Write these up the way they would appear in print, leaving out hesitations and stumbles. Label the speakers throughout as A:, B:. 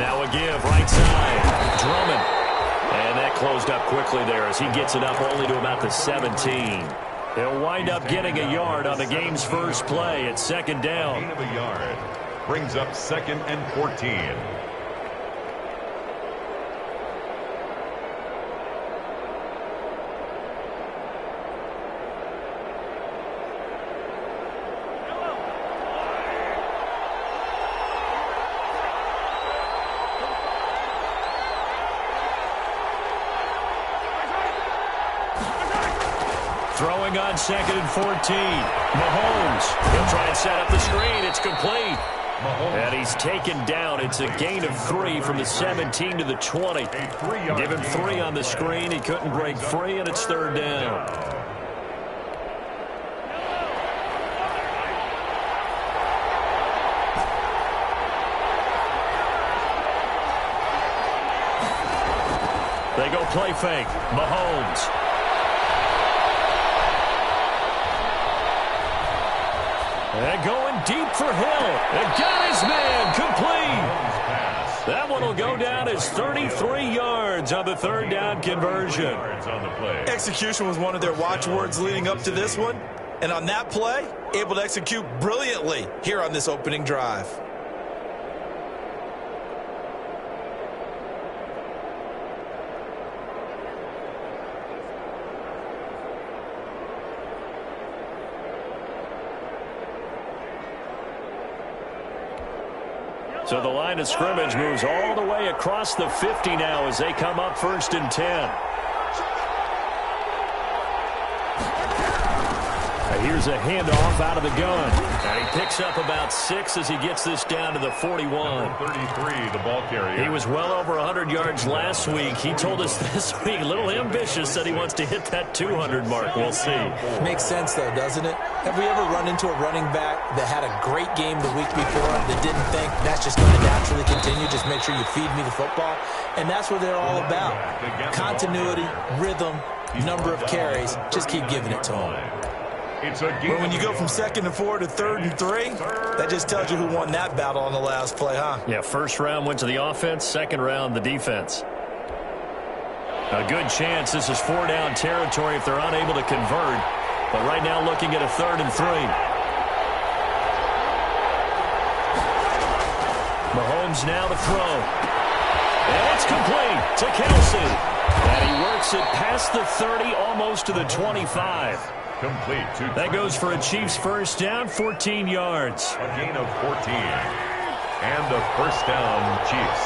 A: Now a give, right side. Drummond. And that closed up quickly there as he gets it up only to about the 17. He'll wind up getting a yard on the game's first play at second down.
B: Gain of a yard. Brings up 2nd and 14.
A: Throwing on 2nd and 14. Mahomes. He'll try and set up the screen. It's complete. And he's taken down. It's a gain of 3 from the 17 to the 20. Give him 3 on the screen. He couldn't break free, and it's 3rd down. They go play fake. Mahomes. And going deep for Hill. And got his man complete. That one will go down as 33 yards on the 3rd down conversion.
C: Execution was one of their watchwords leading up to this one. And on that play, able to execute brilliantly here on this opening drive.
A: So the line of scrimmage moves all the way across the 50 now as they come up 1st and 10. Here's a handoff out of the gun. And he picks up about 6 as he gets this down to the 41.
B: Number 33, the ball carrier.
A: He was well over 100 yards last week. He told us this week, a little ambitious, said he wants to hit that 200 mark. We'll see.
C: Makes sense, though, doesn't it? Have we ever run into a running back that had a great game the week before that didn't think that's just going to naturally continue? Just make sure you feed me the football. And that's what they're all about. Continuity, rhythm, number of carries. Just keep giving it to them. But when you go from 2nd and 4 to 3rd and 3, that just tells you who won that battle on the last play, huh?
A: Yeah, first round went to the offense, second round the defense. A good chance this is 4-down territory if they're unable to convert. But right now looking at a 3rd and 3. Mahomes now to throw. And it's complete to Kelsey. And he works it past the 30, almost to the 25.
B: Complete.
A: That goes for a Chiefs first down, 14 yards.
B: A gain of 14. And the first down, Chiefs.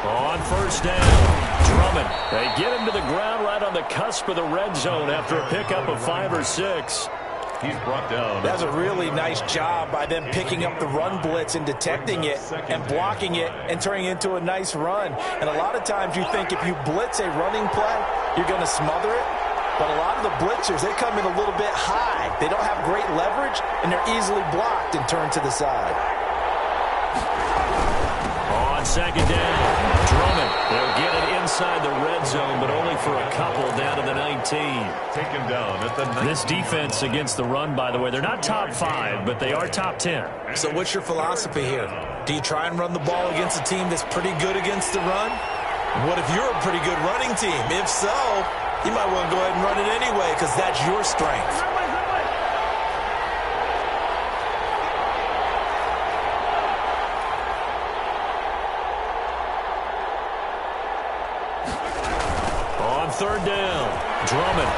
A: On first down, Drummond. They get him to the ground right on the cusp of the red zone after a pickup of 5 or 6.
B: He's brought down.
C: That's a really nice job by them picking up the run blitz and detecting it and blocking it and turning it into a nice run. And a lot of times you think if you blitz a running play, you're going to smother it. But a lot of the blitzers, they come in a little bit high. They don't have great leverage, and they're easily blocked and turned to the side.
A: On second down, Drummond. They'll get it inside the red zone, but only for a couple down to the 19.
B: Taken down at the 19.
A: This defense against the run, by the way, they're not top 5, but they are top 10.
C: So what's your philosophy here? Do you try and run the ball against a team that's pretty good against the run? What if you're a pretty good running team? If so, you might want to go ahead and run it anyway because that's your strength.
A: On third down, Drummond.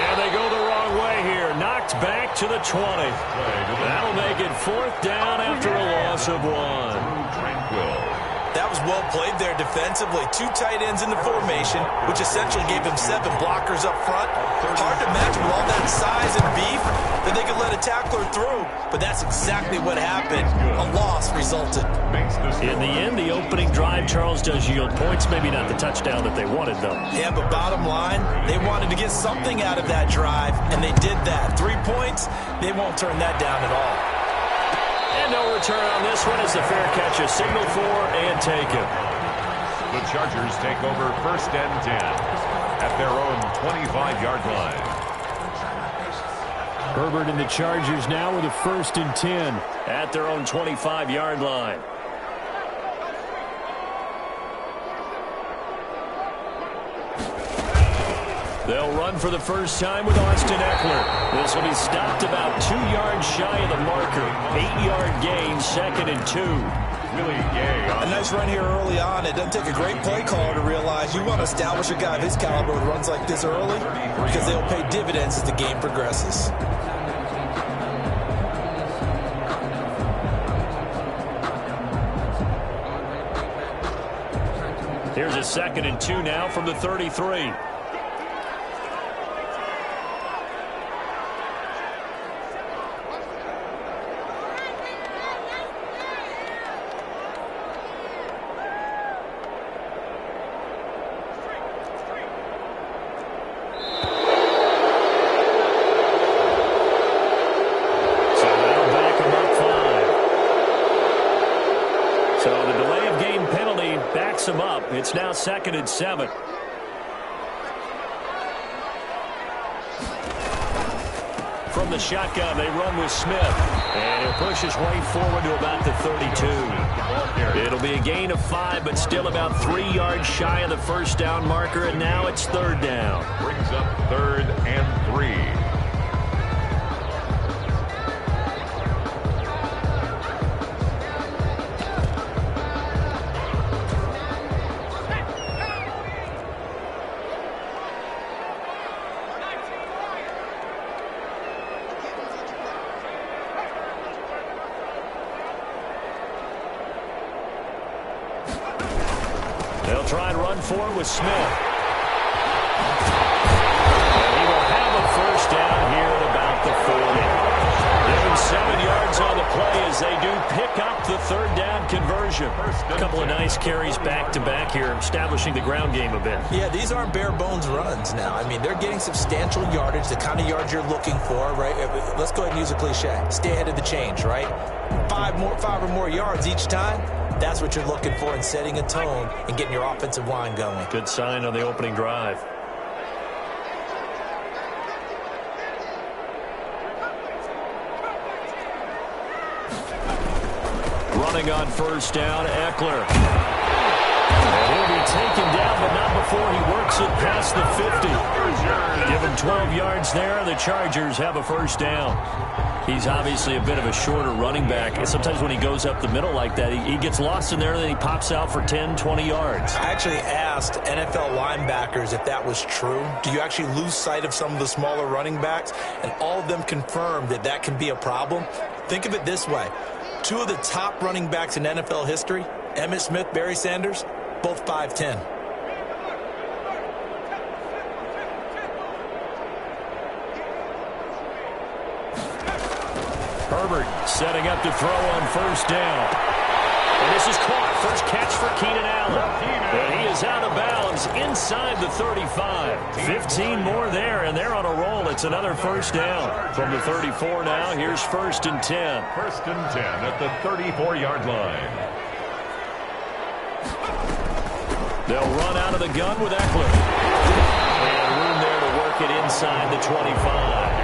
A: And they go the wrong way here. Knocked back to the 20. That'll make it 4th down after a loss of 1.
B: Tranquil.
C: That was well played there defensively. 2 tight ends in the formation, which essentially gave him 7 blockers up front. Hard to imagine with all that size and beef that they could let a tackler through. But that's exactly what happened. A loss resulted.
A: In the end, the opening drive, Charles, does yield points. Maybe not the touchdown that they wanted, though.
C: Yeah, but bottom line, they wanted to get something out of that drive, and they did that. 3 points, they won't turn that down at all.
A: And no return on this one as the fair catch is signaled for and taken.
B: The Chargers take over 1st and 10 at their own 25-yard line.
A: Herbert and the Chargers now with a 1st and 10 at their own 25-yard line. They'll run for the first time with Austin Eckler. This will be stopped about 2 yards shy of the marker. 8-yard gain, 2nd and 2.
B: Willie Gay.
C: A nice run here early on. It doesn't take a great play caller to realize you want to establish a guy of his caliber with runs like this early because they'll pay dividends as the game progresses.
A: Here's a 2nd and 2 now from the 33. Him up. It's now 2nd and 7. From the shotgun, they run with Smith. And he'll push his way forward to about the 32. It'll be a gain of 5, but still about 3 yards shy of the first down marker, and now it's 3rd down.
B: Brings up 3rd and 3.
A: Try and run forward with Smith. And he will have a first down here at about the 40. Given 7 yards on the play as they do pick up the 3rd down conversion. A couple of nice carries back-to-back here, establishing the ground game a bit.
C: Yeah, these aren't bare-bones runs now. I mean, they're getting substantial yardage, the kind of yards you're looking for, right? Let's go ahead and use a cliche. Stay ahead of the change, right? 5 or more yards each time. That's what you're looking for in setting a tone and getting your offensive line going.
A: Good sign on the opening drive. Running on first down, Eckler. And he'll be taken down, but not before he works it past the 50. Give him 12 yards there. The Chargers have a first down. He's obviously a bit of a shorter running back. And sometimes when he goes up the middle like that, he gets lost in there, and then he pops out for 10, 20 yards.
C: I actually asked NFL linebackers if that was true. Do you actually lose sight of some of the smaller running backs? And all of them confirmed that that can be a problem. Think of it this way. 2 of the top running backs in NFL history, Emmitt Smith, Barry Sanders, both 5'10".
A: Herbert setting up to throw on first down. And this is caught. First catch for Keenan Allen. And he is out of bounds inside the 35. 15 more there, and they're on a roll. It's another first down. From the 34 now, here's 1st and 10.
B: 1st and 10 at the 34-yard line.
A: They'll run out of the gun with Eckler. And room there to work it inside the 25.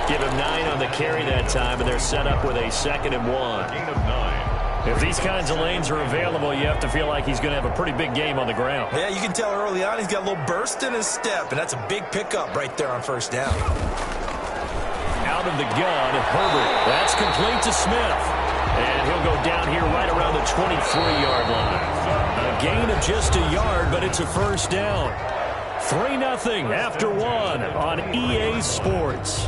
A: Give him 9 on the carry that time, and they're set up with a 2nd and 1.
B: Gain of 9.
A: If these kinds of lanes are available, you have to feel like he's going to have a pretty big game on the ground.
C: Yeah, you can tell early on he's got a little burst in his step, and that's a big pickup right there on first down.
A: Out of the gun, Herbert. That's complete to Smith. And he'll go down here right around the 23-yard line. A gain of just a yard, but it's a first down. 3-0 after 1 on EA Sports.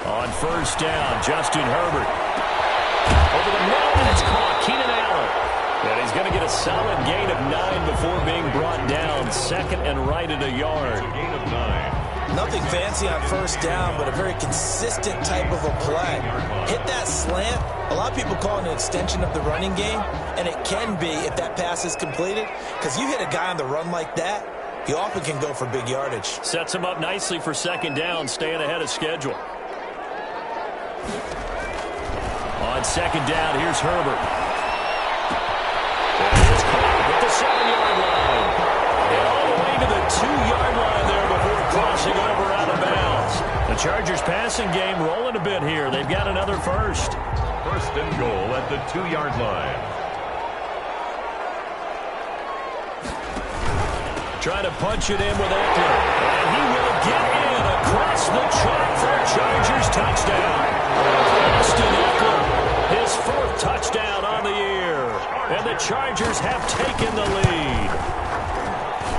A: On first down, Justin Herbert. Over the middle, and it's caught. Keenan Allen. And he's going to get a solid gain of 9 before being brought down. 2nd and right at a yard.
B: Gain of 9.
C: Nothing fancy on first down, but a very consistent type of a play. Hit that slant. A lot of people call it an extension of the running game, and it can be if that pass is completed, because you hit a guy on the run like that, he often can go for big yardage.
A: Sets him up nicely for 2nd down, staying ahead of schedule. second down, here's Herbert. And he's caught at the 7-yard line. And all the way to the 2-yard line there before crossing over out of bounds. The Chargers passing game rolling a bit here. They've got another first.
B: First and goal at the 2-yard line.
A: Trying to punch it in with Eckler. And he will get in across the chalk for a Chargers touchdown. Austin Eckler, his 4th touchdown on the year. And the Chargers have taken the lead.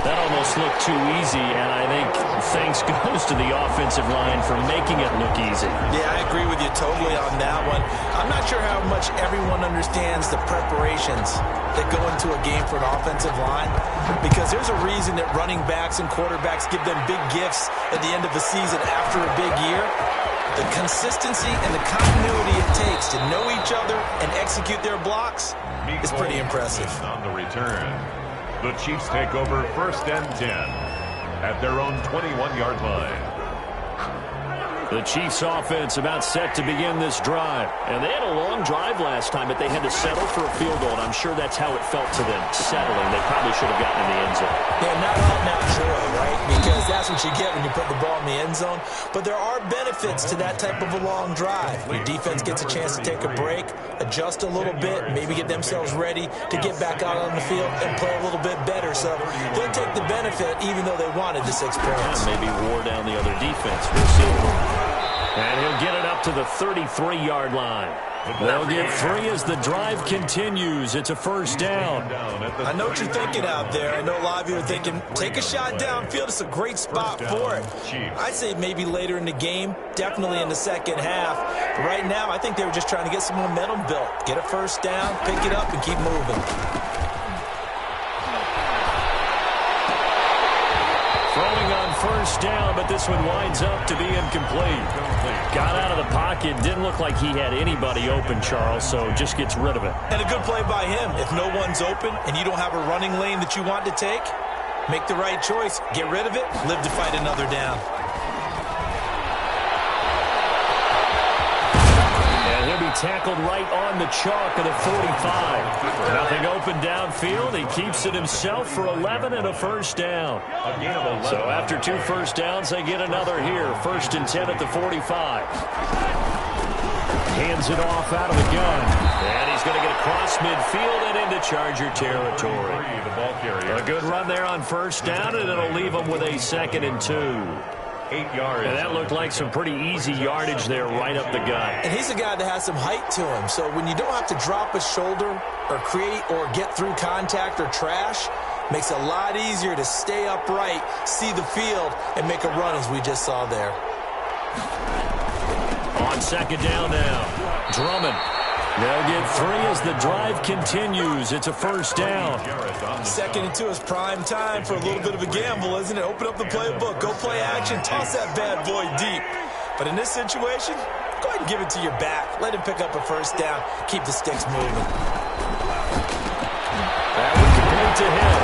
A: That almost looked too easy, and I think thanks goes to the offensive line for making it look easy.
C: Yeah, I agree with you totally on that one. I'm not sure how much everyone understands the preparations that go into a game for an offensive line, because there's a reason that running backs and quarterbacks give them big gifts at the end of the season after a big year. The consistency and the continuity it takes to know each other and execute their blocks is pretty impressive.
B: On the return, the Chiefs take over first and 10 at their own 21-yard line.
A: The Chiefs offense about set to begin this drive. And they had a long drive last time, but they had to settle for a field goal, and I'm sure that's how it felt to them, settling. They probably should have gotten in the end zone.
C: Yeah, not all now joy, right? Because that's what you get when you put the ball in the end zone. But there are benefits to that type of a long drive. Your defense gets a chance to take a break, adjust a little bit, maybe get themselves ready to get back out on the field and play a little bit better. So they'll take the benefit even though they wanted the 6 points.
A: Yeah, maybe wore down the other defense. We'll see. And he'll get it up to the 33-yard line. They'll get 3 as the drive continues. It's a first down.
C: I know what you're thinking out there. I know a lot of you are thinking, take a shot downfield. It's a great spot for it. I'd say maybe later in the game, definitely in the second half. But right now, I think they were just trying to get some momentum built. Get a first down, pick it up, and keep moving.
A: Throwing on first down, but this one winds up to be incomplete. Got out of the pocket. Didn't look like he had anybody open, Charles, so just gets rid of it.
C: And a good play by him. If no one's open and you don't have a running lane that you want to take, make the right choice. Get rid of it. Live to fight another down.
A: And he'll be tackled right on the chalk of the 45. Nothing open downfield. He keeps it himself for 11 and a first down. So after 2 first downs, they get another here. First and 10 at the 45. Hands it off out of the gun. And he's going to get across midfield and into Charger territory. A good run there on first down, and it'll leave him with a 2nd and 2.
B: 8 yards.
A: And that looked like some pretty easy yardage there right up the gut.
C: And he's a guy that has some height to him. So when you don't have to drop a shoulder or create or get through contact or trash, makes it a lot easier to stay upright, see the field, and make a run as we just saw there.
A: On second down now, Drummond. They'll get 3 as the drive continues. It's a first down.
C: 2nd and 2 is prime time for a little bit of a gamble, isn't it? Open up the playbook, go play action, toss that bad boy deep. But in this situation, go ahead and give it to your back. Let him pick up a first down. Keep the sticks moving.
A: That would complete to him.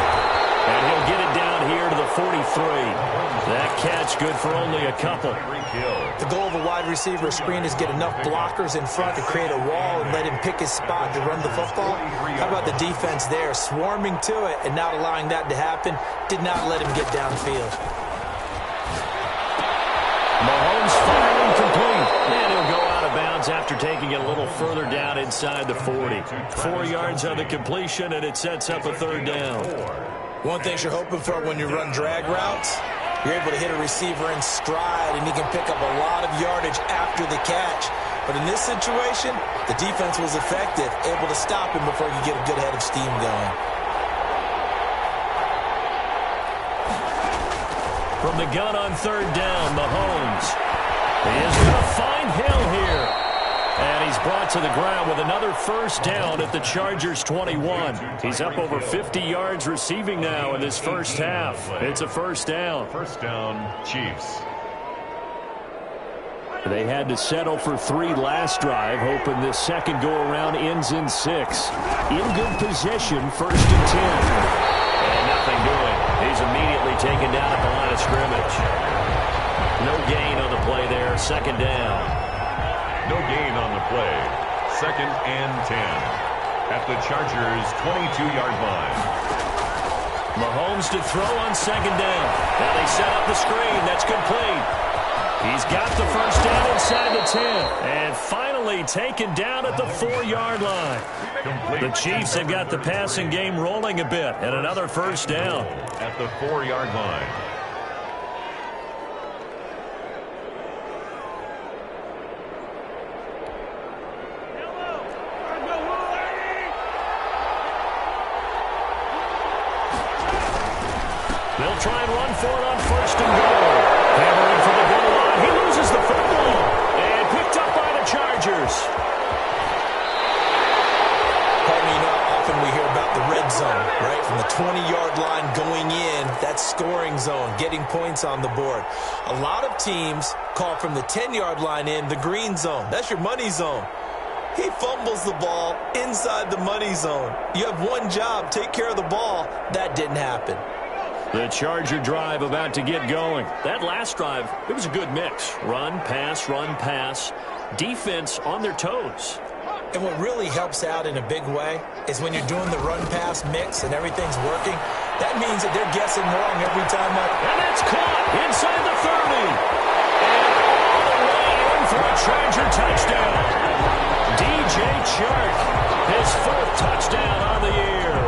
A: And he'll get it down here to the 43. That catch good for only a couple.
C: The goal of a wide receiver screen is get enough blockers in front to create a wall and let him pick his spot to run the football. How about the defense there, swarming to it and not allowing that to happen? Did not let him get downfield.
A: Mahomes firing complete. And he'll go out of bounds after taking it a little further down inside the 40. 4 yards on the completion, and it sets up a 3rd down.
C: One thing you're hoping for when you run drag routes, you're able to hit a receiver in stride, and he can pick up a lot of yardage after the catch. But in this situation, the defense was effective, able to stop him before he could get a good head of steam going.
A: From the gun on 3rd down, Mahomes. He is going to find Hill here. And he's brought to the ground with another first down at the Chargers 21. He's up over 50 yards receiving now in this first half. It's a first down.
B: First down, Chiefs.
A: They had to settle for 3 last drive, hoping this second go-around ends in 6. In good possession, 1st and 10. And nothing doing. He's immediately taken down at the line of scrimmage. No gain on the play there, 2nd down.
B: No gain on the play. 2nd and 10 at the Chargers' 22-yard line.
A: Mahomes to throw on 2nd down. Now they set up the screen. That's complete. He's got the first down inside the 10. And finally taken down at the 4-yard line. The Chiefs have got the passing game rolling a bit. And another first down.
B: At the 4-yard line.
A: They'll try and run for it on 1st and goal. Hammering for the goal line. He loses the football. And picked up by the Chargers.
C: Pardon me, often we hear about the red zone, right? From the 20-yard line going in, that's scoring zone, getting points on the board. A lot of teams call from the 10-yard line in the green zone. That's your money zone. He fumbles the ball inside the money zone. You have one job, take care of the ball. That didn't happen.
A: The Charger drive about to get going. That last drive, it was a good mix. Run, pass, defense on their toes.
C: And what really helps out in a big way is when you're doing the run-pass mix and everything's working, that means that they're guessing wrong every time.
A: And that's caught inside the 30. And all the way in for a Charger touchdown. DJ Chark, his 4th touchdown on the year.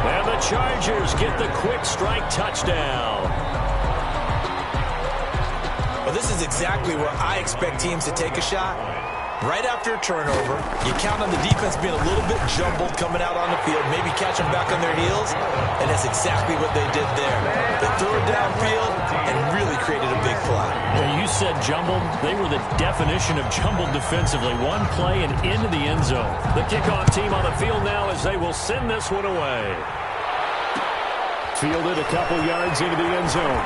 A: And the Chargers get the quick strike touchdown.
C: Well, this is exactly where I expect teams to take a shot. Right after a turnover, you count on the defense being a little bit jumbled coming out on the field, maybe catch them back on their heels, and that's exactly what they did there. They threw it downfield and really created a big play.
A: Yeah, you said jumbled. They were the definition of jumbled defensively. One play and into the end zone. The kickoff team on the field now as they will send this one away. Fielded a couple yards into the end zone.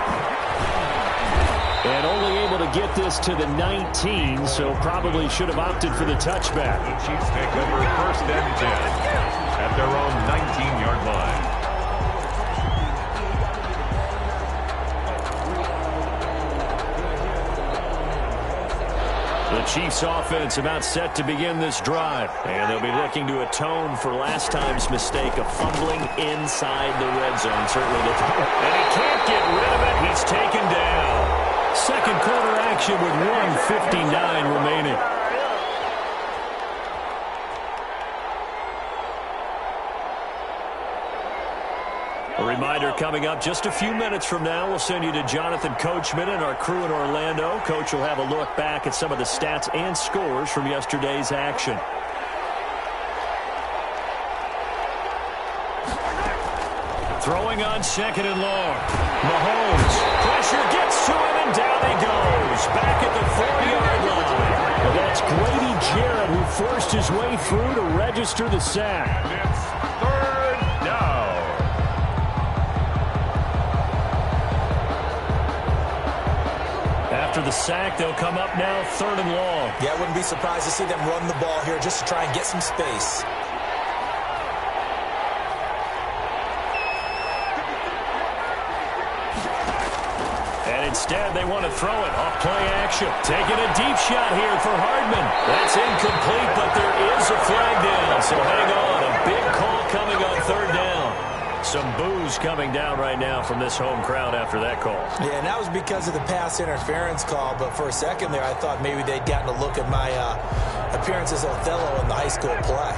A: And only able to get this to the 19, so probably should have opted for the touchback.
B: The Chiefs take over 1st and 10 at their own 19-yard line.
A: The Chiefs offense about set to begin this drive. And they'll be looking to atone for last time's mistake of fumbling inside the red zone. Certainly and he can't get rid of it. He's taken down. Second quarter action with 1:59 remaining. A reminder coming up just a few minutes from now, we'll send you to Jonathan Coachman and our crew in Orlando. Coach will have a look back at some of the stats and scores from yesterday's action. Throwing on 2nd and long. Mahomes. Pressure gets to him, and down he goes. Back at the 4-yard line. And that's Grady Jarrett who forced his way through to register the sack.
B: It's 3rd down.
A: After the sack, they'll come up now 3rd and long.
C: Yeah, I wouldn't be surprised to see them run the ball here just to try and get some space.
A: Instead, they want to throw it off play action. Taking a deep shot here for Hardman. That's incomplete, but there is a flag down. So hang on. A big call coming on 3rd down. Some boos coming down right now from this home crowd after that call.
C: Yeah, and that was because of the pass interference call. But for a second there, I thought maybe they'd gotten a look at my appearance as Othello in the high school play.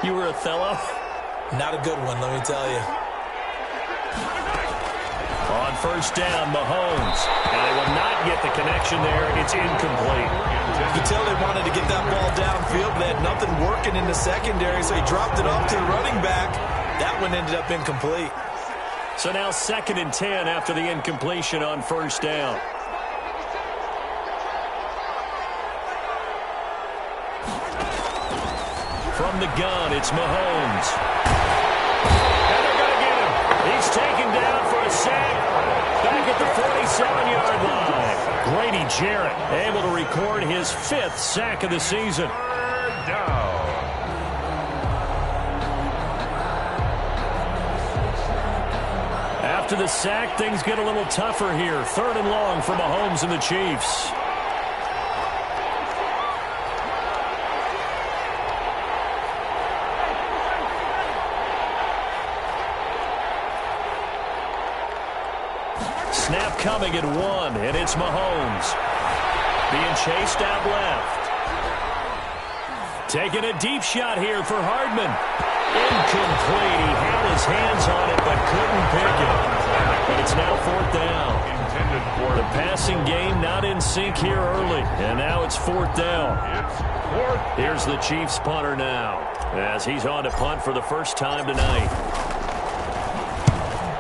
A: You were Othello?
C: Not a good one, let me tell you.
A: On 1st down, Mahomes. And they will not get the connection there. It's incomplete.
C: You could tell they wanted to get that ball downfield, but they had nothing working in the secondary, so he dropped it off to the running back. That one ended up incomplete.
A: So now 2nd and 10 after the incompletion on 1st down. From the gun, it's Mahomes. And they're going to get him. He's taken down for a sack. Back at the 47-yard line. Grady Jarrett able to record his 5th sack of the season.
B: 3rd down.
A: After the sack, things get a little tougher here. 3rd and long for Mahomes and the Chiefs. coming at 1, and it's Mahomes. Being chased out left. Taking a deep shot here for Hardman. Incomplete. He had his hands on it but couldn't pick it. But it's now 4th down. The passing game not in sync here early. And now it's 4th down. Here's the Chiefs punter now, as he's on to punt for the first time tonight.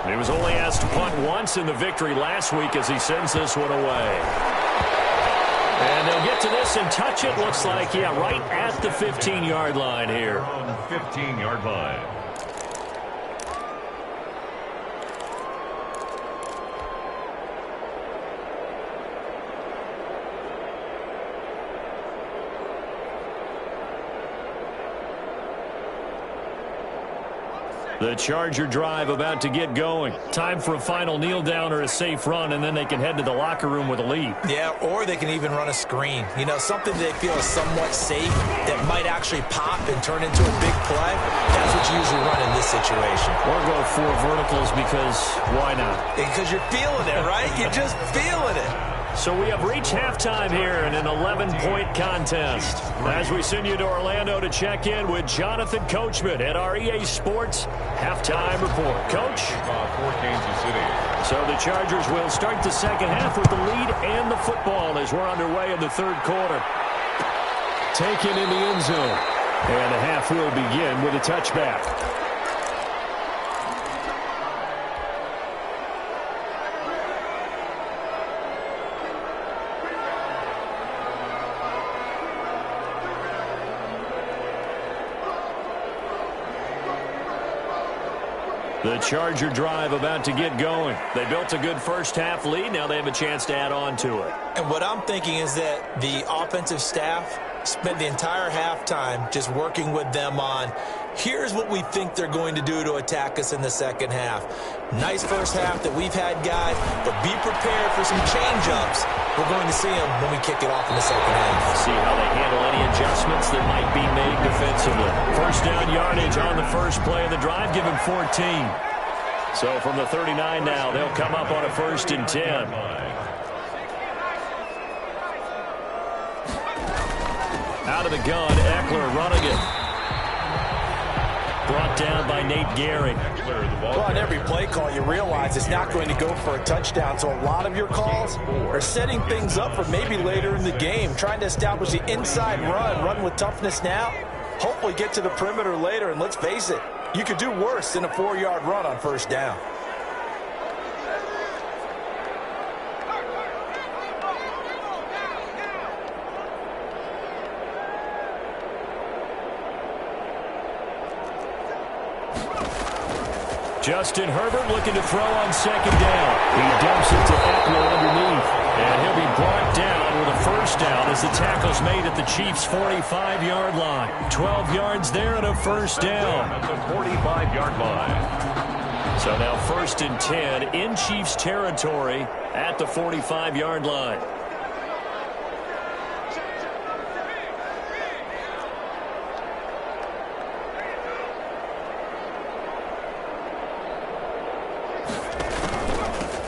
A: He was only asked to punt once in the victory last week as he sends this one away. And they'll get to this and touch it. Looks like, yeah, right at the 15-yard line here.
B: 15-yard line.
A: The Charger drive about to get going. Time for a final kneel down or a safe run, and then they can head to the locker room with a lead.
C: Yeah, or they can even run a screen. You know, something they feel is somewhat safe that might actually pop and turn into a big play. That's what you usually run in this situation.
A: Or go 4 verticals because why not?
C: Because you're feeling it, right? You're just feeling it.
A: So we have reached halftime here in an 11-point contest. As we send you to Orlando to check in with Jonathan Coachman at our EA Sports Halftime Report. Coach?
B: For Kansas City.
A: So the Chargers will start the second half with the lead and the football as we're underway in the 3rd quarter. Taken in the end zone. And the half will begin with a touchback. The Charger drive about to get going. They built a good first-half lead. Now they have a chance to add on to it.
C: And what I'm thinking is that the offensive staff spent the entire halftime just working with them on, here's what we think they're going to do to attack us in the second half. Nice first half that we've had, guys, but be prepared for some change-ups. We're going to see them when we kick it off in the second half.
A: See how they handle any adjustments that might be made defensively. First down yardage on the first play of the drive, give him 14. So from the 39 now, they'll come up on a 1st and 10. Out of the gun, Eckler running it. Brought down by Nate Gehring.
C: Well, on every play call, you realize it's not going to go for a touchdown. So a lot of your calls are setting things up for maybe later in the game, trying to establish the inside run with toughness now, hopefully get to the perimeter later. And let's face it, you could do worse than a 4-yard run on first down.
A: Justin Herbert looking to throw on second down. He dumps it to Eckler underneath. And he'll be brought down with a first down as the tackle's made at the Chiefs' 45-yard line. 12 yards there and a first down.
B: At the 45-yard line.
A: So now 1st and 10 in Chiefs territory at the 45-yard line.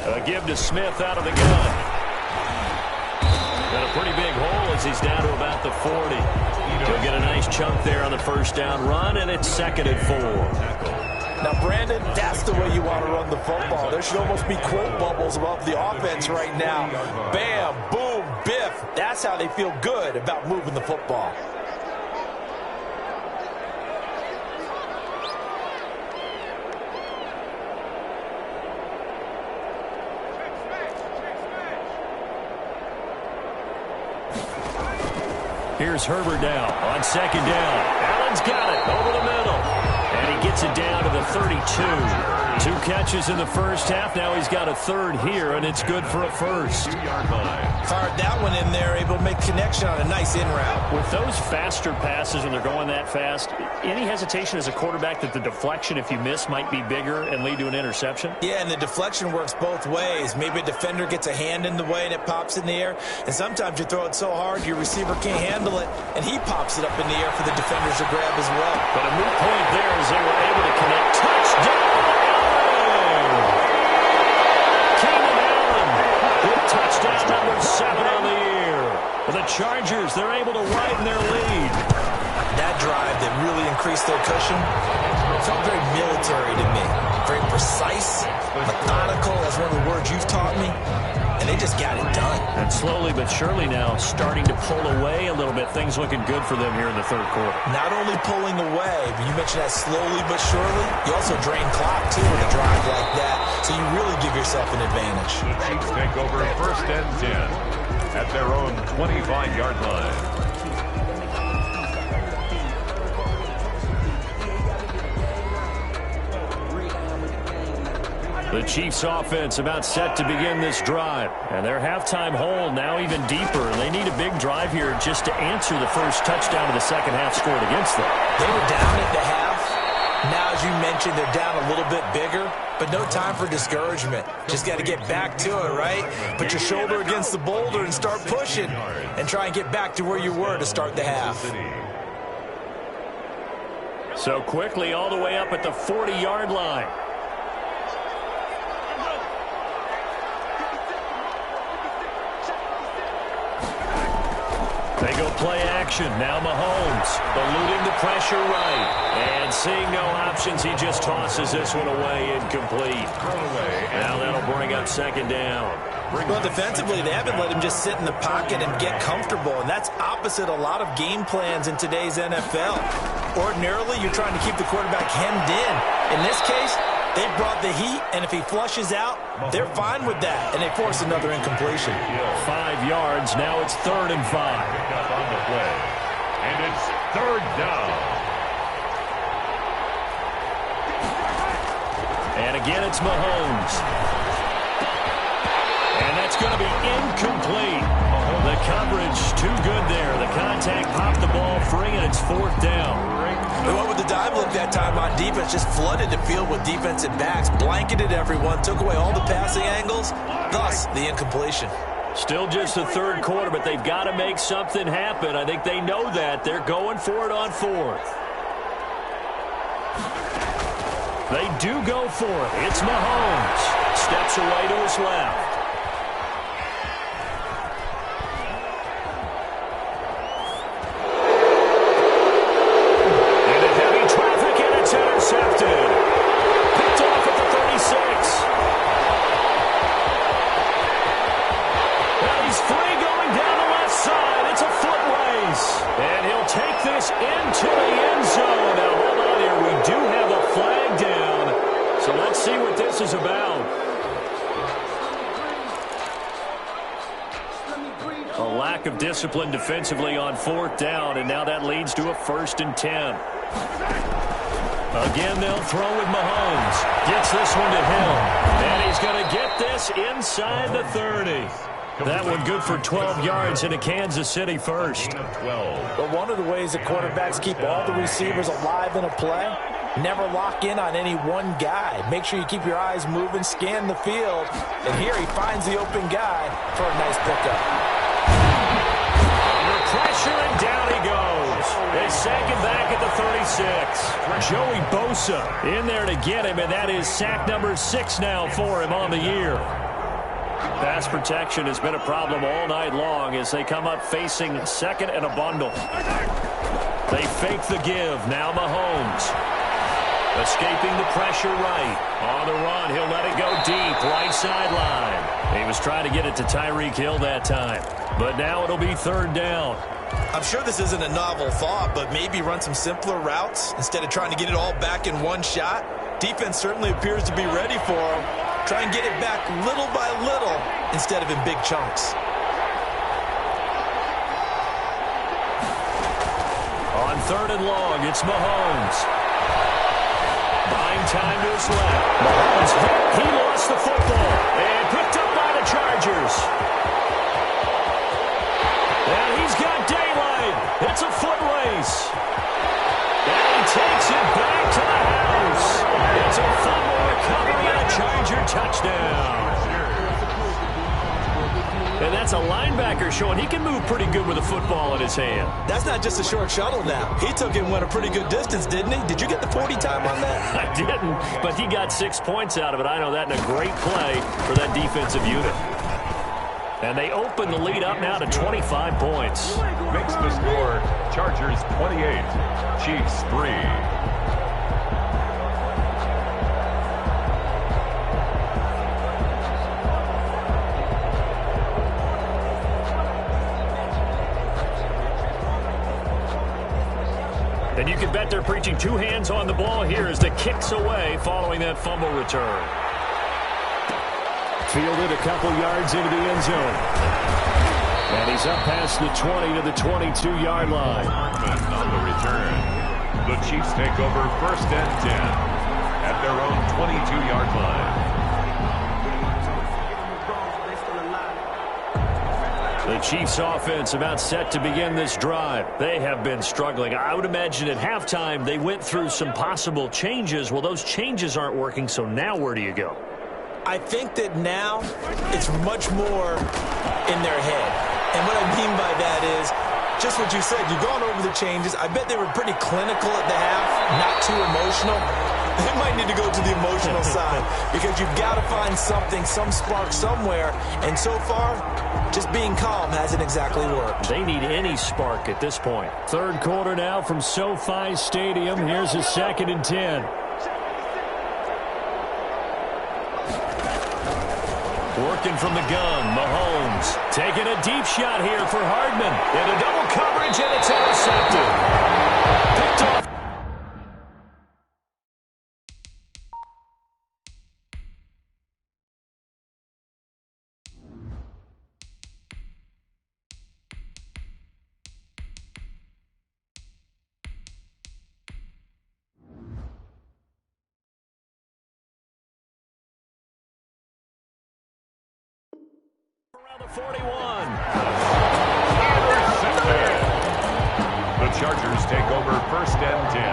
A: A give to Smith out of the gun. Got a pretty big hole as he's down to about the 40. He'll get a nice chunk there on the first down run, and it's 2nd and 4.
C: Now, Brandon, that's the way you want to run the football. There should almost be quote bubbles above the offense right now. Bam, boom, biff. That's how they feel good about moving the football.
A: Here's Herbert down on second down. Allen's got it over the middle. And he gets it down to the 32. 2 catches in the first half. Now he's got a 3rd here, and it's good for a first.
C: Fired that one in there, able to make connection on a nice in route.
A: With those faster passes when they're going that fast, any hesitation as a quarterback that the deflection, if you miss, might be bigger and lead to an interception?
C: Yeah, and the deflection works both ways. Maybe a defender gets a hand in the way and it pops in the air. And sometimes you throw it so hard your receiver can't handle it, and he pops it up in the air for the defenders to grab as well.
A: But a moot point there as they were able to connect. Touchdown! number 7 on the year. The Chargers, they're able to widen their lead.
C: That drive that really increased their cushion felt very military to me. Very precise, methodical. That's one of the words you've taught me. And they just got it done.
A: And slowly but surely now starting to pull away a little bit. Things looking good for them here in the third quarter.
C: Not only pulling away, but you mentioned that slowly but surely. You also drain clock, too, with a drive like that. So you really give yourself an advantage.
B: The Chiefs take over first and 10 at their own 25-yard line.
A: The Chiefs offense about set to begin this drive. And their halftime hole now even deeper. They need a big drive here just to answer the first touchdown of the second half scored against them.
C: They were down at the half. Now, as you mentioned, they're down a little bit bigger, but no time for discouragement. Just got to get back to it, right? Put your shoulder against the boulder and start pushing and try and get back to where you were to start the half.
A: So quickly all the way up at the 40-yard line. They go play action. Now Mahomes eluding the pressure right. And seeing no options, he just tosses this one away, incomplete. Now that'll bring up second down.
C: Well, defensively, they haven't let him just sit in the pocket and get comfortable, and that's opposite a lot of game plans in today's NFL. Ordinarily, you're trying to keep the quarterback hemmed in. In this case, they brought the heat, and if he flushes out, they're fine with that, and they force another incompletion.
A: 5 yards. Now it's 3rd and 5.
B: Pick up on the play, and it's 3rd down.
A: And again, it's Mahomes. And that's going to be incomplete. The coverage too good there. The contact popped the ball free, and it's 4th down.
C: They went with the dive look that time on defense, just flooded the field with defensive backs, blanketed everyone, took away all the passing angles, thus the incompletion.
A: Still just the third quarter, but they've got to make something happen. I think they know that. They're going for it on 4th. They do go for it. It's Mahomes. Steps away to his left. Intercepted. Picked off at the 36. Well, he's free going down the left side. It's a foot race. And he'll take this into the end zone. Now, hold on here. We do have a flag down. So let's see what this is about. A lack of discipline defensively on 4th down, and now that leads to a 1st and 10. Again, they'll throw with Mahomes. Gets this one to Hill. And he's going to get this inside the 30. That one good for 12 yards into Kansas City first.
C: But one of the ways that quarterbacks keep all the receivers alive in a play, never lock in on any one guy. Make sure you keep your eyes moving, scan the field. And here he finds the open guy for a nice pickup.
A: Under pressure, and down he goes. They sack him back at the 36. Joey Bosa in there to get him, and that is sack number 6 now for him on the year. Pass protection has been a problem all night long as they come up facing 2nd and a bundle. They fake the give. Now Mahomes. Escaping the pressure right. On the run, he'll let it go deep. Right sideline. He was trying to get it to Tyreek Hill that time. But now it'll be 3rd down.
C: I'm sure this isn't a novel thought, but maybe run some simpler routes instead of trying to get it all back in one shot. Defense certainly appears to be ready for him. Try and get it back little by little instead of in big chunks.
A: On 3rd and long, it's Mahomes. Buying time to his left. Mahomes hit. He lost the football. And picked up by the Chargers. And he's got daylight. It's a foot race. And he takes it back to the house. It's a fumble recovery and a Charger touchdown. And that's a linebacker showing he can move pretty good with a football in his hand.
C: That's not just a short shuttle now. He took it and went a pretty good distance, didn't he? Did you get the 40 time on that?
A: I didn't, but he got 6 points out of it. I know that in a great play for that defensive unit. And they open the lead up now to 25 points.
B: Makes the score Chargers 28, Chiefs 3.
A: And you can bet they're preaching two hands on the ball here as the kick's away following that fumble return. Fielded a couple yards into the end zone. And he's up past the 20 to the 22-yard line.
B: On the return, the Chiefs take over 1st and 10 at their own 22-yard line.
A: The Chiefs offense about set to begin this drive. They have been struggling. I would imagine at halftime they went through some possible changes. Well, those changes aren't working, so now where do you go?
C: I think that now it's much more in their head. And what I mean by that is just what you said. You've gone over the changes. I bet they were pretty clinical at the half, not too emotional. They might need to go to the emotional side because you've got to find something, some spark somewhere. And so far, just being calm hasn't exactly worked.
A: They need any spark at this point. Third quarter now from SoFi Stadium. Here's a 2nd and 10. Working from the gun, Mahomes taking a deep shot here for Hardman. And a double coverage, and it's intercepted. Picked off. Around the 41.
B: The Chargers take over 1st and 10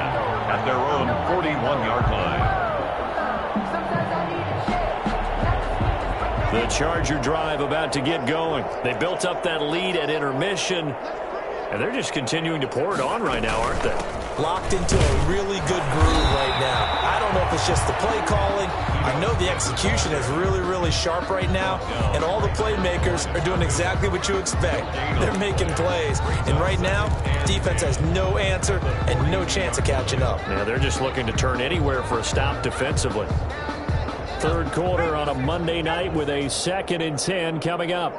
B: at their own 41-yard line.
A: The Charger drive about to get going. They built up that lead at intermission, and they're just continuing to pour it on right now, aren't they?
C: Locked into a really good groove right now. I don't know if it's just the play calling. I know the execution is really, really sharp right now, and all the playmakers are doing exactly what you expect. They're making plays, and right now, defense has no answer and no chance of catching up.
A: Yeah, they're just looking to turn anywhere for a stop defensively. Third quarter on a Monday night with a 2nd and 10 coming up.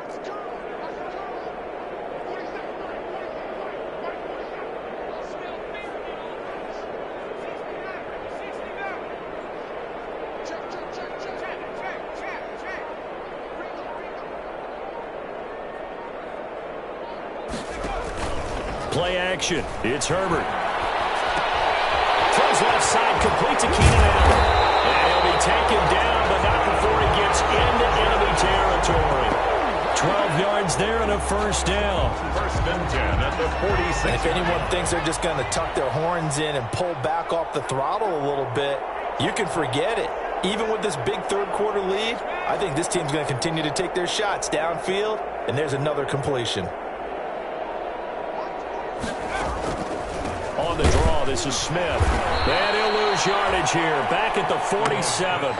A: Play action. It's Herbert. Throws left side, complete to Keenan Allen. And he'll be taken down, but not before he gets into enemy territory. 12 yards there and a first down.
B: 1st and 10 at the 46.
C: And if anyone thinks they're just going to tuck their horns in and pull back off the throttle a little bit, you can forget it. Even with this big third quarter lead, I think this team's going to continue to take their shots downfield, and there's another completion.
A: On the draw, this is Smith. And he'll lose yardage here. Back at the 47.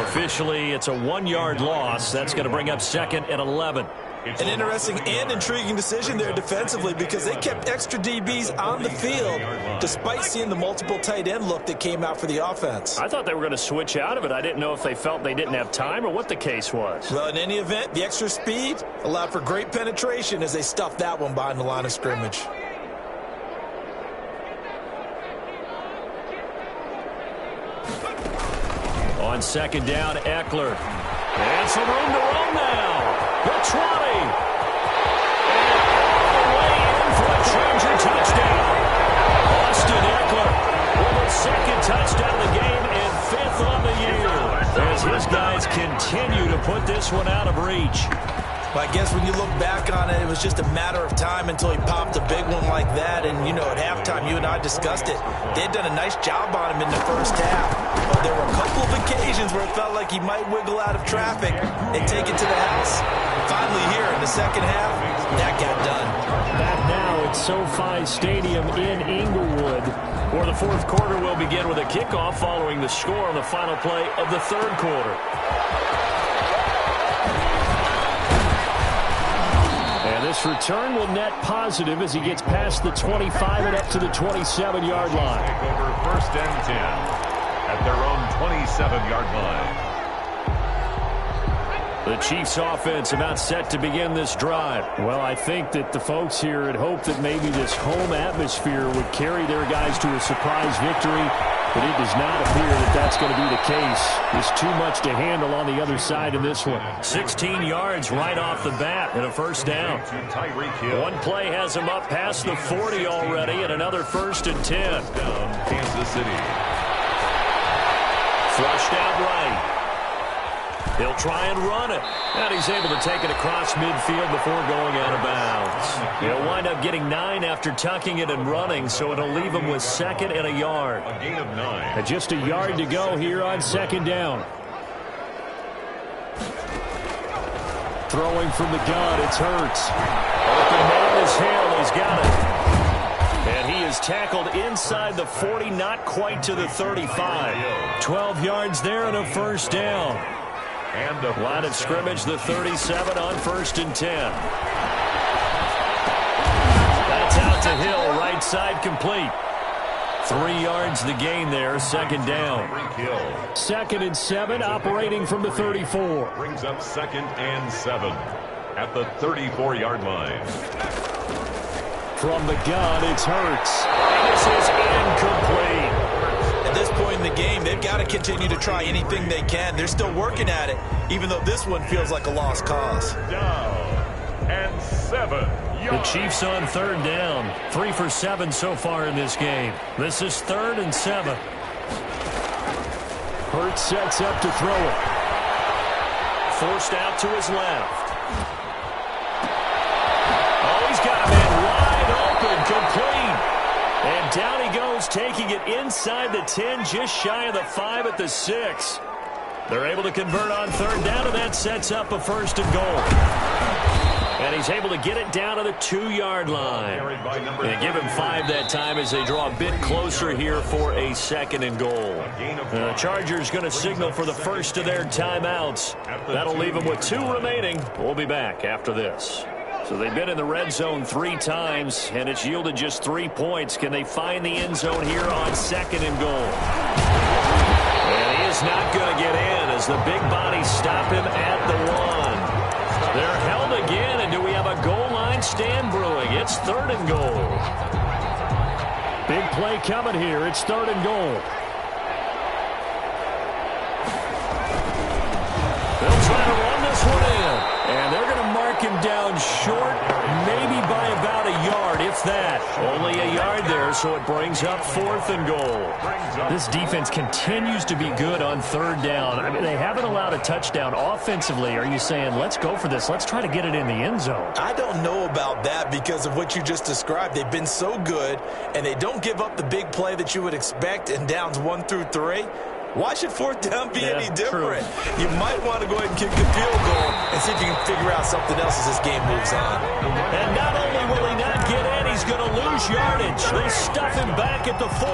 A: Officially, it's a 1-yard loss. That's going to bring up 2nd and 11.
C: An interesting and intriguing decision there defensively because they kept extra DBs on the field despite seeing the multiple tight end look that came out for the offense.
A: I thought they were going to switch out of it. I didn't know if they felt they didn't have time or what the case was.
C: Well, in any event, the extra speed allowed for great penetration as they stuffed that one behind the line of scrimmage.
A: On 2nd down, Eckler. And some room to run now. The 20. And all the way in for a Charger touchdown. Austin Eckler with his 2nd touchdown of the game and 5th on the year. As his guys continue to put this one out of reach.
C: Well, I guess when you look back on it, it was just a matter of time until he popped a big one like that. And, you know, at halftime, you and I discussed it. They had done a nice job on him in the first half. But there were a couple of occasions where it felt like he might wiggle out of traffic and take it to the house. Finally here in the second half, that got done.
A: Back now at SoFi Stadium in Inglewood, where the fourth quarter will begin with a kickoff following the score on the final play of the third quarter. This return will net positive as he gets past the 25 and up to the 27-yard line.
B: Take over first and 10 at their own 27-yard line.
A: The Chiefs offense about set to begin this drive. Well, I think that the folks here had hoped that maybe this home atmosphere would carry their guys to a surprise victory, but it does not appear that that's going to be the case. There's too much to handle on the other side in this one. 16 yards right off the bat and a first down. One play has him up past the 40 already and another first and 10.
B: Kansas City.
A: Flushed out right. He'll try and run it. And he's able to take it across midfield before going out of bounds. He'll wind up getting 9 after tucking it and running, so it'll leave him with second and a yard.
B: A gain of 9.
A: And just a yard to go here on second down. Throwing from the gun, it's Hurts. Open man is Hill. He's got it. And he is tackled inside the 40, not quite to the 35. 12 yards there and a first down.
B: And the
A: line of scrimmage, the 37 on first and 10. That's out to Hill, right side complete. 3 yards the gain there, second down. Second and 7, operating from the 34.
B: Brings up second and 7 at the 34-yard line.
A: From the gun, it's Hurts. This is incomplete.
C: At this point in the game, they've got to continue to try anything they can. They're still working at it, even though this one feels like a lost cause.
B: Down and 7 yards.
A: The Chiefs on third down. 3 for 7 so far in this game. This is 3rd and 7. Hurts sets up to throw it. Forced out to his left. Oh, he's got a man wide open, complete. And down he goes, taking it inside the 10, just shy of the 5 at the 6. They're able to convert on third down, and that sets up a first and goal. And he's able to get it down to the 2-yard line. And give him 5 that time as they draw a bit closer here for a second and goal. The Chargers going to signal for the first of their timeouts. That'll leave them with 2 remaining. We'll be back after this. So they've been in the red zone 3 times, and it's yielded just 3 points. Can they find the end zone here on second and goal? And he is not going to get in as the big bodies stop him at the 1. They're held again, and do we have a goal line stand brewing? It's 3rd and goal. Big play coming here. It's 3rd and goal. They'll try to run this one in. And they're going to mark him down short, maybe by about a yard, if that. Only a yard there, so it brings up 4th and goal. This defense continues to be good on third down. I mean, they haven't allowed a touchdown offensively. Are you saying, let's go for this, let's try to get it in the end zone?
C: I don't know about that because of what you just described. They've been so good, and they don't give up the big play that you would expect in downs 1 through 3. Why should 4th down be any different? True. You might want to go ahead and kick the field goal and see if you can figure out something else as this game moves on.
A: And not only will he not get in, he's going to lose yardage. They stuff him back at the 4.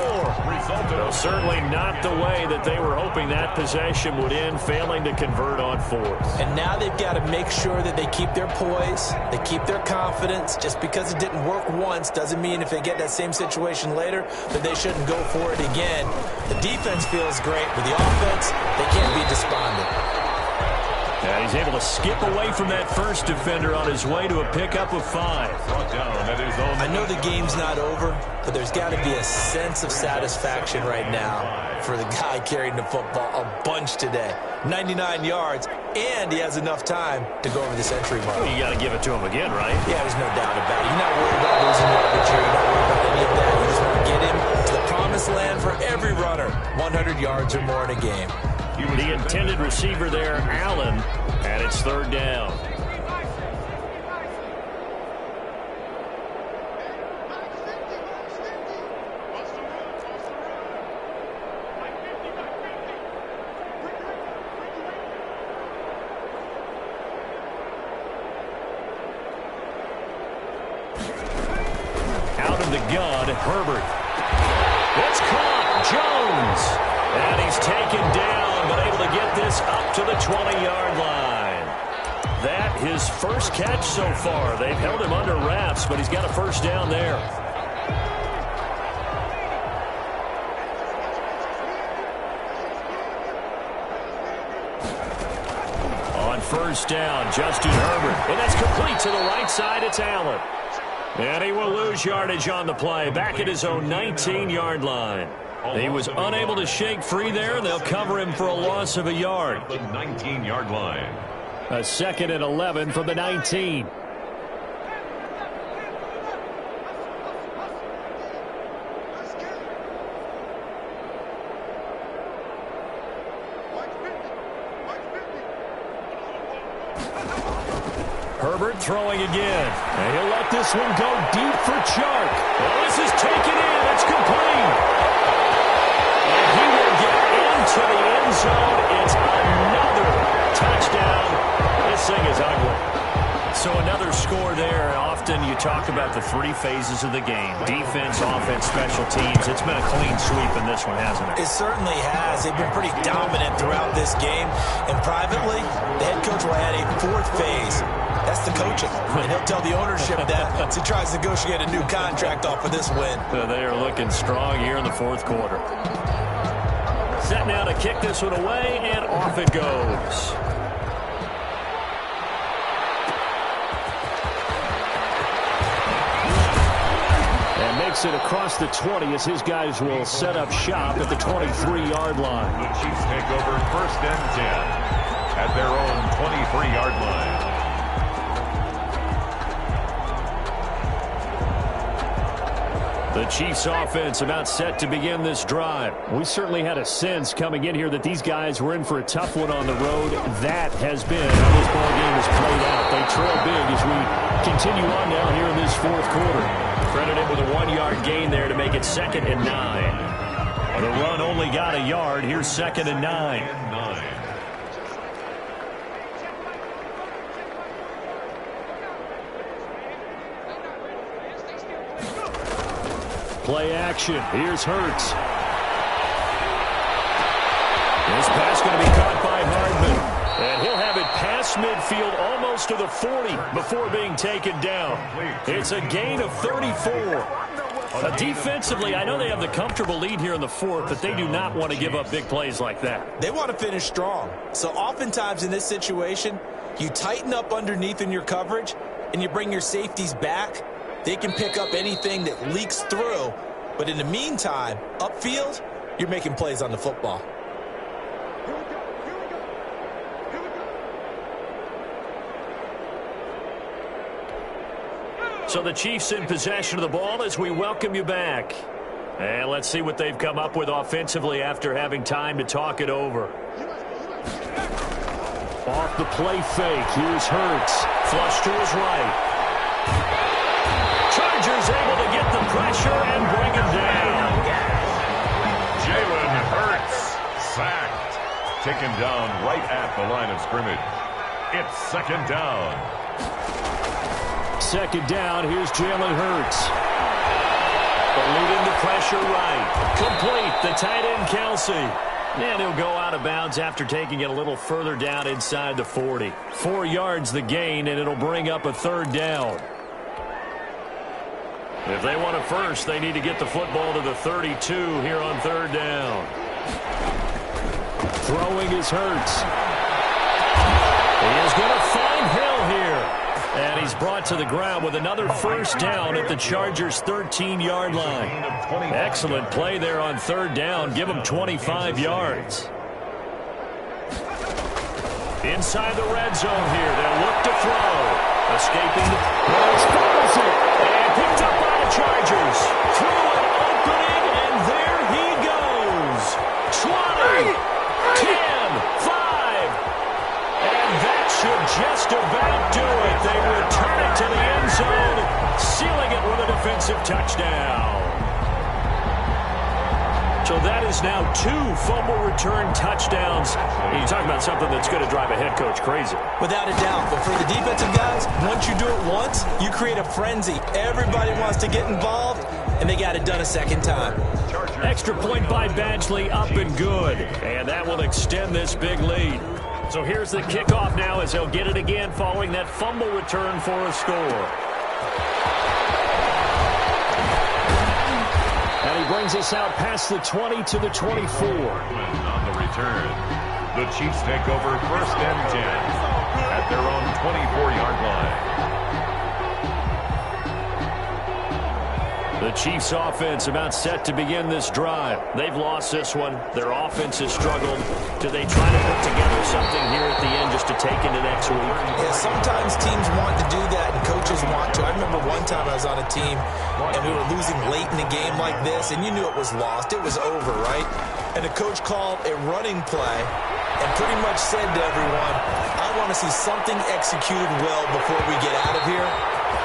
A: Well, certainly not the way that they were hoping that possession would end, failing to convert on 4th.
C: And now they've got to make sure that they keep their poise, they keep their confidence. Just because it didn't work once doesn't mean if they get that same situation later that they shouldn't go for it again. The defense feels great. With the offense, they can't be despondent.
A: Yeah, he's able to skip away from that first defender on his way to a pickup of 5.
C: I know the game's not over, but there's got to be a sense of satisfaction right now for the guy carrying the football a bunch today. 99 yards, and he has enough time to go over the century mark.
A: Well, you got to give it to him again, right?
C: Yeah, there's no doubt about it. You're not worried about losing yardage here. You're not worried about any of that. You just want to get him to the promised land for every runner. 100 yards or more in a game.
A: The intended receiver there, Allen, and it's 3rd down. Out of the gun, Herbert. It's caught, Jones. And he's taken down, but able to get this up to the 20-yard line. That his first catch so far. They've held him under wraps, but he's got a first down there. On first down, Justin Herbert. And that's complete to the right side. It's Allen. And he will lose yardage on the play. Back at his own 19-yard line. He was unable to shake free there. They'll cover him for a loss of a yard.
B: The 19-yard line.
A: A 2nd and 11 from the 19. Herbert throwing again. And he'll let this one go deep for Chark. Well, this is taken in. It's complete. And he will get into the end zone. It's another touchdown. This thing is ugly. So another score there. Often you talk about the three phases of the game. Defense, offense, special teams. It's been a clean sweep in this one, hasn't it?
C: It certainly has. They've been pretty dominant throughout this game. And privately, the head coach will add a fourth phase. That's the coaching. And he'll tell the ownership that as he tries to negotiate a new contract off of this win.
A: They are looking strong here in the fourth quarter. Set now to kick this one away, and off it goes. And makes it across the 20 as his guys will set up shop at the 23-yard line.
B: The Chiefs take over first and 10 at their own 23-yard line.
A: The Chiefs offense about set to begin this drive. We certainly had a sense coming in here that these guys were in for a tough one on the road. That has been how this ball game has played out. They trail big as we continue on now here in this fourth quarter. Credited with a 1-yard gain there to make it 2nd and 9. The run only got a yard. Here's 2nd and 9. Play action. Here's Hurts. This pass going to be caught by Hardman. And he'll have it past midfield almost to the 40 before being taken down. It's a gain of 34. Defensively, I know they have the comfortable lead here in the fourth, but they do not want to give up big plays like that.
C: They want to finish strong. So oftentimes in this situation, you tighten up underneath in your coverage, and you bring your safeties back. They can pick up anything that leaks through. But in the meantime, upfield, you're making plays on the football.
A: So the Chiefs in possession of the ball as we welcome you back. And let's see what they've come up with offensively after having time to talk it over. Off the play fake. Here's Hurts. Flush to his right. Chargers able to get the pressure and bring him down.
B: Jalen Hurts sacked. Taken down right at the line of scrimmage. It's 2nd down.
A: 2nd down. Here's Jalen Hurts. Leading the pressure right. Complete. The tight end, Kelsey. And he'll go out of bounds after taking it a little further down inside the 40. 4 yards the gain, and it'll bring up a 3rd down. If they want a first, they need to get the football to the 32 here on 3rd down. Throwing is Hurts. He is going to find Hill here. And he's brought to the ground with another first down at the Chargers' 13-yard line. Excellent play there on 3rd down. Give him 25 yards. Inside the red zone here. They'll look to throw. Escaping the... throws it. And picked up by the Chargers. Through an opening, and there he goes. 20, 10, 5. And that should just about do it. They return it to the end zone, sealing it with a defensive touchdown. So that is now 2 fumble return touchdowns. You talk about something that's going to drive a head coach crazy. Without a doubt. But for the defensive guys, once you do it once, you create a frenzy. Everybody wants to get involved, and they got it done a 2nd time. Extra point by Badgley, up and good. And that will extend this big lead. So here's the kickoff now as they'll get it again following that fumble return for a score. And he brings us out past the 20 to the 24.
B: On the return, the Chiefs take over 1st and 10 at their own 24-yard line.
A: The Chiefs' offense about set to begin this drive. They've lost this one. Their offense has struggled. Do they try to put together something here at the end just to take into next week?
C: Yeah, sometimes teams want to do that and coaches want to. I remember one time I was on a team and we were losing late in the game like this, and you knew it was lost. It was over, right? And the coach called a running play and pretty much said to everyone, I want to see something executed well before we get out of here.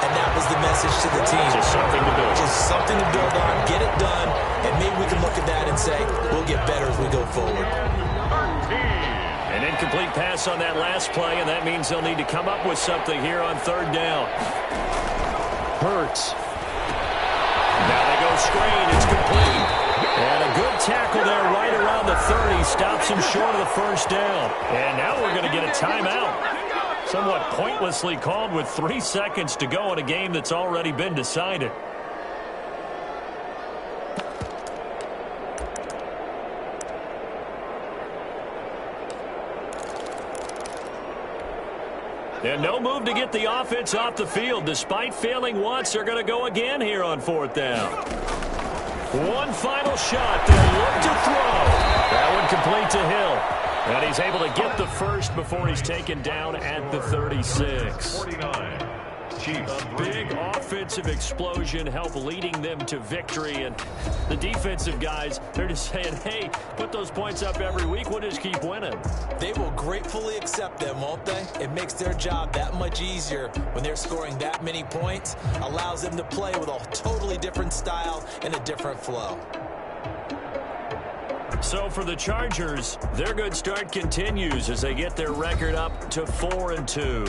C: And that was the message to the team.
A: Just something to build.
C: Just something to build on, get it done, and maybe we can look at that and say, we'll get better as we go forward.
A: An incomplete pass on that last play, and that means they'll need to come up with something here on 3rd down. Hurts. Now they go screen. It's complete. And a good tackle there right around the 30. Stops him short of the 1st down. And now we're going to get a timeout. Somewhat pointlessly called with 3 seconds to go in a game that's already been decided. And no move to get the offense off the field. Despite failing once, they're going to go again here on 4th down. One final shot. They'll look to throw. That one complete to Hill. And he's able to get the first before he's taken down at the 36.
B: 49. Chiefs.
A: A big offensive explosion helped leading them to victory. And the defensive guys, they're just saying, hey, put those points up every week. We'll just keep winning.
C: They will gratefully accept them, won't they? It makes their job that much easier when they're scoring that many points. Allows them to play with a totally different style and a different flow.
A: So for the Chargers, their good start continues as they get their record up to 4-2.